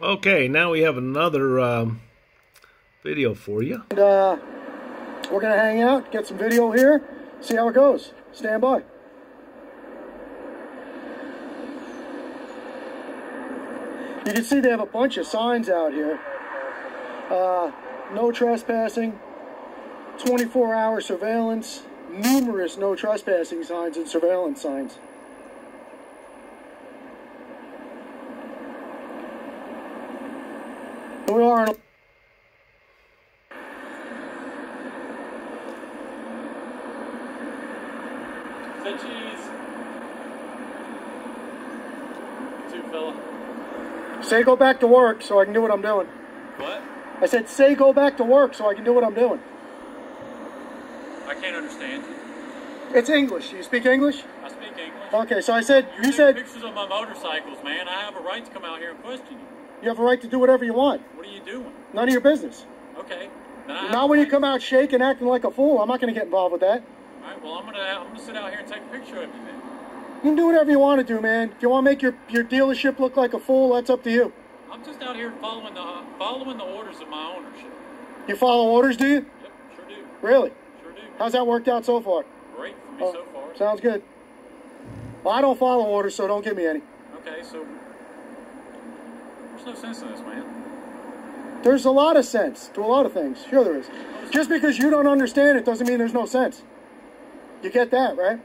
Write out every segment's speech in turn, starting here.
Okay, now we have another video for you. And we're going to hang out, get some video here, see how it goes. Stand by. You can see they have a bunch of signs out here. No trespassing, 24-hour surveillance, numerous no trespassing signs and surveillance signs. We are on Say cheese. Two fella. Say go back to work so I can do what I'm doing. What? I said say go back to work so I can do what I'm doing. I can't understand. It's English. You speak English? I speak English. Okay, so I said, You're taking pictures of my motorcycles, man. I have a right to come out here and question you. you have a right to do whatever you want. What are you doing? None of your business. Okay. Then I have Not a when you right. come out shaking, acting like a fool. I'm not going to get involved with that. All right. Well, I'm gonna sit out here and take a picture of you, man. You can do whatever you want to do, man. If you want to make your dealership look like a fool, that's up to you. I'm just out here following the orders of my ownership. You follow orders, do you? Yep, sure do. Really? Sure do. How's that worked out so far? Great for me so far. Sounds good. Well, I don't follow orders, so don't give me any. Okay, so there's no sense in this, man. There's a lot of sense to a lot of things. Sure there is. Just because you don't understand it doesn't mean there's no sense. You get that, right?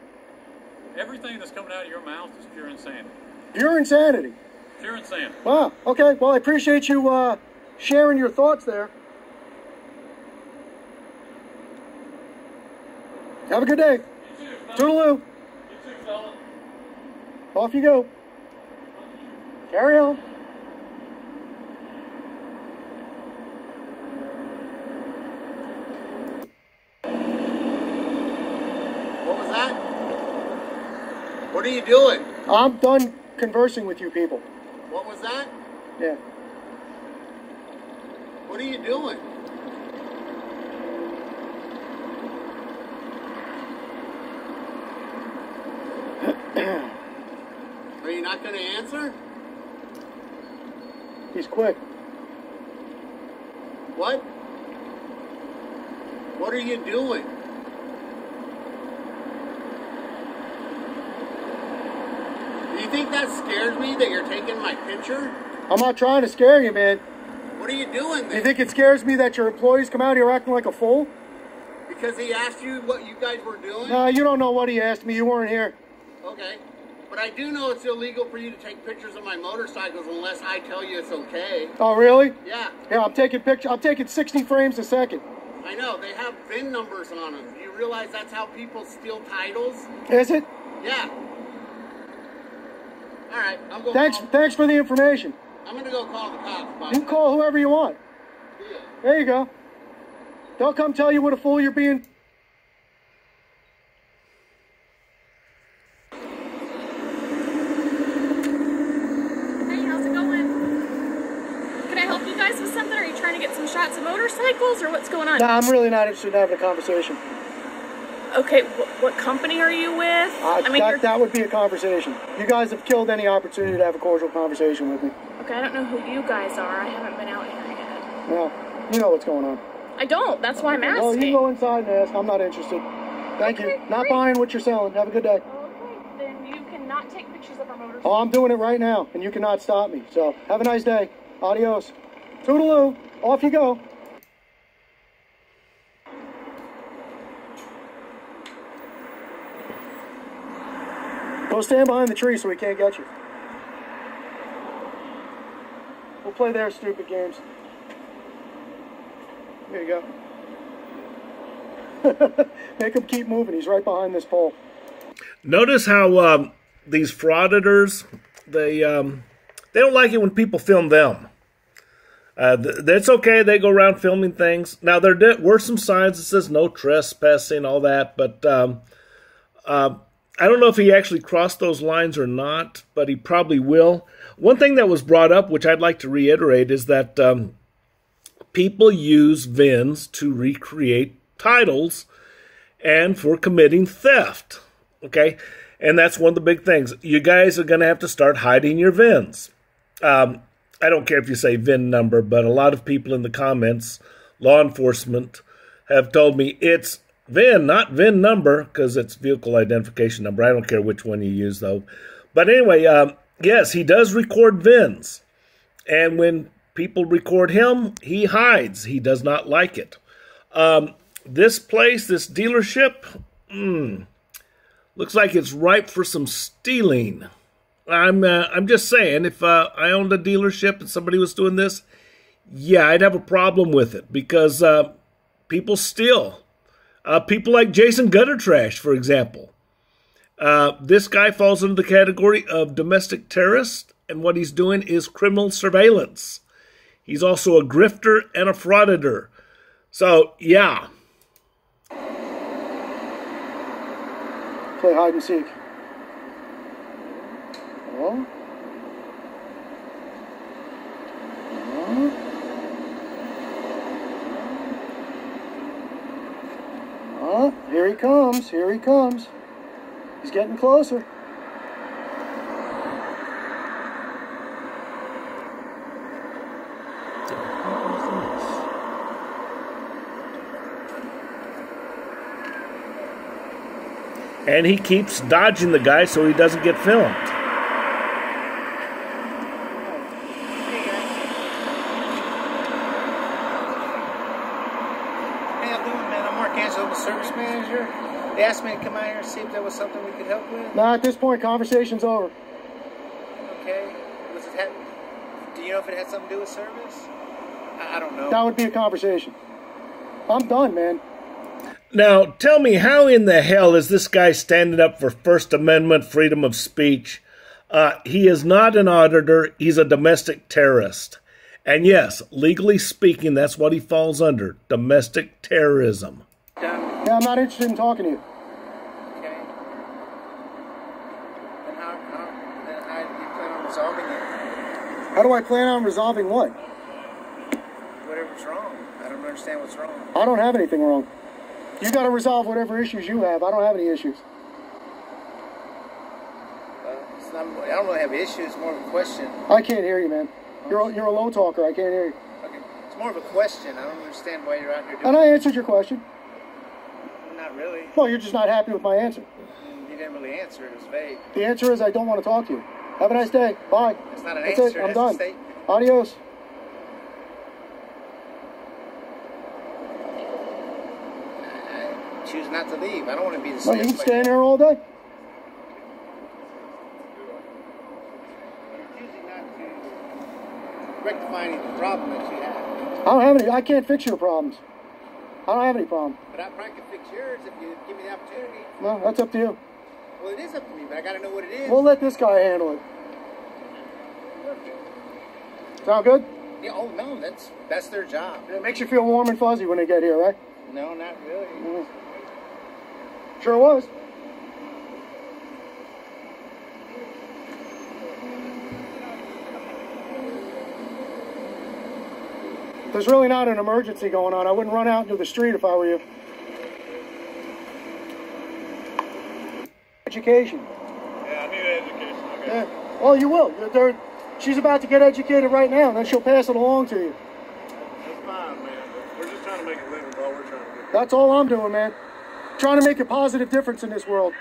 Everything that's coming out of your mouth is pure insanity. Pure insanity. Pure insanity. Wow. Okay. Well, I appreciate you sharing your thoughts there. Have a good day. You too, fella. Toodaloo. You too, fella. Off you go. Carry on. What was that? What are you doing? I'm done conversing with you people. What was that? Yeah. What are you doing? Are you not going to answer? He's quick. What? What are you doing? Do you think that scares me that you're taking my picture? I'm not trying to scare you, man. What are you doing You then? think it scares me that your employees come out here acting like a fool? Because he asked you what you guys were doing? No, you don't know what he asked me. You weren't here. Okay. But I do know it's illegal for you to take pictures of my motorcycles unless I tell you it's okay. Oh, really? Yeah, Yeah, I'm taking pictures. I'm taking 60 frames a second. I know. They have VIN numbers on them. Do you realize that's how people steal titles? Is it? Yeah. All right, I'm going. Thanks for the information. I'm gonna go call the cops. Bye. You can call whoever you want. Yeah. There you go. They'll come tell you what a fool you're being. Hey, how's it going? Can I help you guys with something? Are you trying to get some shots of motorcycles, or what's going on? No, I'm really not interested in having a conversation. Okay, what company are you with? That would be a conversation. You guys have killed any opportunity to have a cordial conversation with me. Okay, I don't know who you guys are. I haven't been out here yet. Well, you know what's going on. I don't. That's why I'm asking. Well, you go inside and ask. I'm not interested. Thank you. Okay, Not great. buying what you're selling. Have a good day. Okay, then you cannot take pictures of our motorcycles. Oh, I'm doing it right now, and you cannot stop me. So, have a nice day. Adios. Toodaloo. Off you go. Go stand behind the tree so we can't get you. We'll play their stupid games. There you go. Make him keep moving. He's right behind this pole. Notice how these frauditors, they don't like it when people film them. That's okay. They go around filming things. Now, there were some signs that says no trespassing, all that, but I don't know if he actually crossed those lines or not, but he probably will. One thing that was brought up, which I'd like to reiterate, is that people use VINs to recreate titles and for committing theft. Okay? And that's one of the big things. You guys are going to have to start hiding your VINs. I don't care if you say VIN number, but a lot of people in the comments, law enforcement, have told me it's VIN, not VIN number, because it's vehicle identification number. I don't care which one you use, though. But anyway, yes, he does record VINs. And when people record him, he hides. He does not like it. This place, this dealership, looks like it's ripe for some stealing. I'm just saying, if I owned a dealership and somebody was doing this, yeah, I'd have a problem with it because people steal. People like Jason Gutter Trash, for example. This guy falls into the category of domestic terrorist, and what he's doing is criminal surveillance. He's also a grifter and a frauditor. So, yeah. Play hide and seek. Oh. Oh, here he comes. Here he comes. He's getting closer. And he keeps dodging the guy so he doesn't get filmed. Service manager. They asked me to come out here and see if there was something we could help with. Nah, at this point, conversation's over. Okay. Do you know if it had something to do with service? I don't know. That would be a conversation. I'm done, man. Now, tell me, how in the hell is this guy standing up for First Amendment freedom of speech? He is not an auditor. He's a domestic terrorist. And yes, legally speaking, that's what he falls under, domestic terrorism. Yeah, I'm not interested in talking to you. Okay. Then how do you plan on resolving it? How do I plan on resolving what? Whatever's wrong. I don't understand what's wrong. I don't have anything wrong. You got to resolve whatever issues you have. I don't have any issues. I don't really have issues. It's more of a question. I can't hear you, man. You're a low talker. I can't hear you. Okay. It's more of a question. I don't understand why you're out here doing And I answered your question. Not really. Well, you're just not happy with my answer. You didn't really answer. It was vague. The answer is I don't want to talk to you. Have a nice day. Bye. It's not an That's answer. it. I'm That's a done. statement. Adios. I choose not to leave. I don't want to be the Well, you can stand there all day. Choosing not to rectify any problem that you have. I don't have any. I can't fix your problems. I don't have any problem. But I probably can fix yours if you give me the opportunity. No, that's up to you. Well, it is up to me, but I got to know what it is. We'll let this guy handle it. Sound good? Yeah, oh, no, that's their job. It makes you feel warm and fuzzy when they get here, right? No, not really. Sure was. There's really not an emergency going on. I wouldn't run out into the street if I were you. Education. Yeah, I need education. Okay. Yeah. Well, you will. She's about to get educated right now, and then she'll pass it along to you. That's fine, man. We're just trying to make a living, bro. We're trying to get. That's all I'm doing, man. Trying to make a positive difference in this world.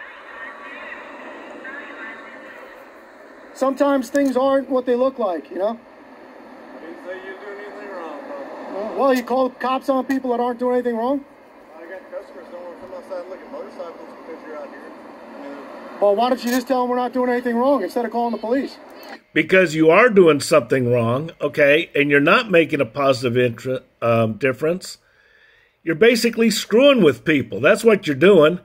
Sometimes things aren't what they look like, you know? I didn't say you doing anything wrong, bro. Well, you call cops on people that aren't doing anything wrong? I got customers don't want to come outside and look at motorcycles because you're out here. I mean, Well, why don't you just tell them we're not doing anything wrong instead of calling the police? Because you are doing something wrong, okay, and you're not making a positive difference. You're basically screwing with people. That's what you're doing.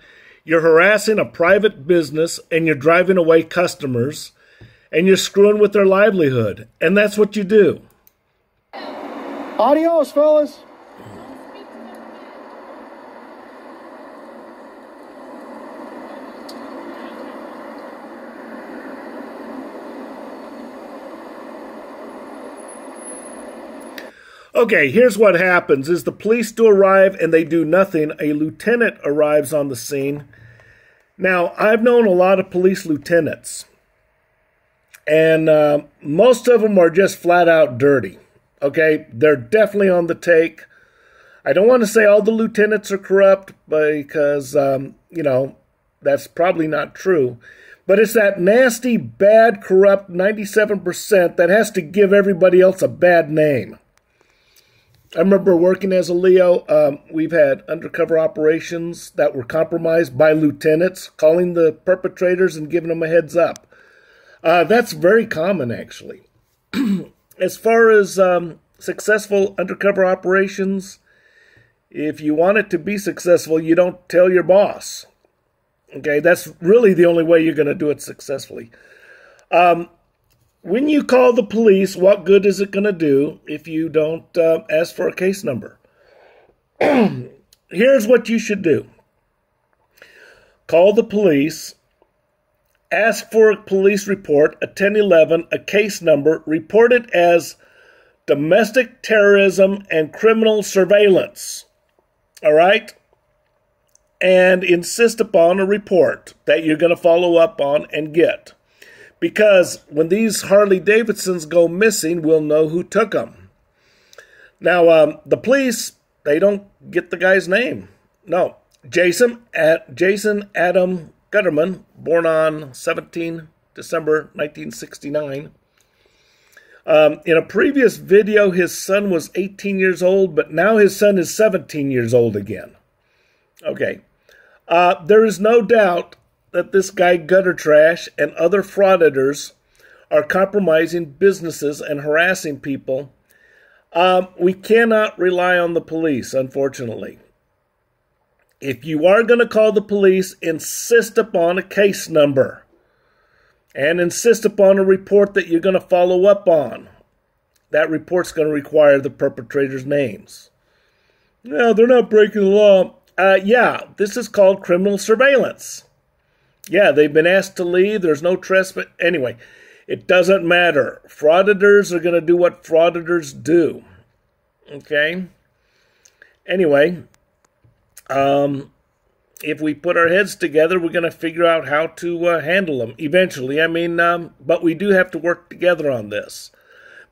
You're harassing a private business, and you're driving away customers, and you're screwing with their livelihood. And that's what you do. Adios, fellas. Okay, here's what happens. Is the police do arrive and they do nothing. A lieutenant arrives on the scene. Now, I've known a lot of police lieutenants. And most of them are just flat out dirty. Okay, they're definitely on the take. I don't want to say all the lieutenants are corrupt because, that's probably not true. But it's that nasty, bad, corrupt 97% that has to give everybody else a bad name. I remember working as a Leo. We've had undercover operations that were compromised by lieutenants, calling the perpetrators and giving them a heads up. That's very common, actually. As far as successful undercover operations, if you want it to be successful, you don't tell your boss. Okay, that's really the only way you're going to do it successfully. When you call the police, what good is it going to do if you don't ask for a case number? Here's what you should do. Call the police, ask for a police report, a 1011, a case number, report it as domestic terrorism and criminal surveillance. All right? And insist upon a report that you're going to follow up on and get. Because when these Harley Davidsons go missing, we'll know who took them. Now, the police, they don't get the guy's name. No. Jason Adam Gutterman, born on 17 December 1969. In a previous video, his son was 18 years old, but now his son is 17 years old again. Okay. There is no doubt that this guy Gutter Trash and other frauditors are compromising businesses and harassing people. We cannot rely on the police, unfortunately. If you are going to call the police, insist upon a case number. And insist upon a report that you're going to follow up on. That report's going to require the perpetrators' names. No, they're not breaking the law. Yeah, this is called criminal surveillance. Yeah, they've been asked to leave. There's no trespass. Anyway, it doesn't matter. Frauditors are going to do what frauditors do. Okay? Anyway, if we put our heads together, we're going to figure out how to handle them eventually. But we do have to work together on this.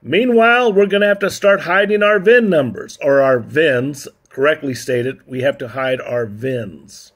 Meanwhile, we're going to have to start hiding our VIN numbers, or our VINs. Correctly stated, we have to hide our VINs.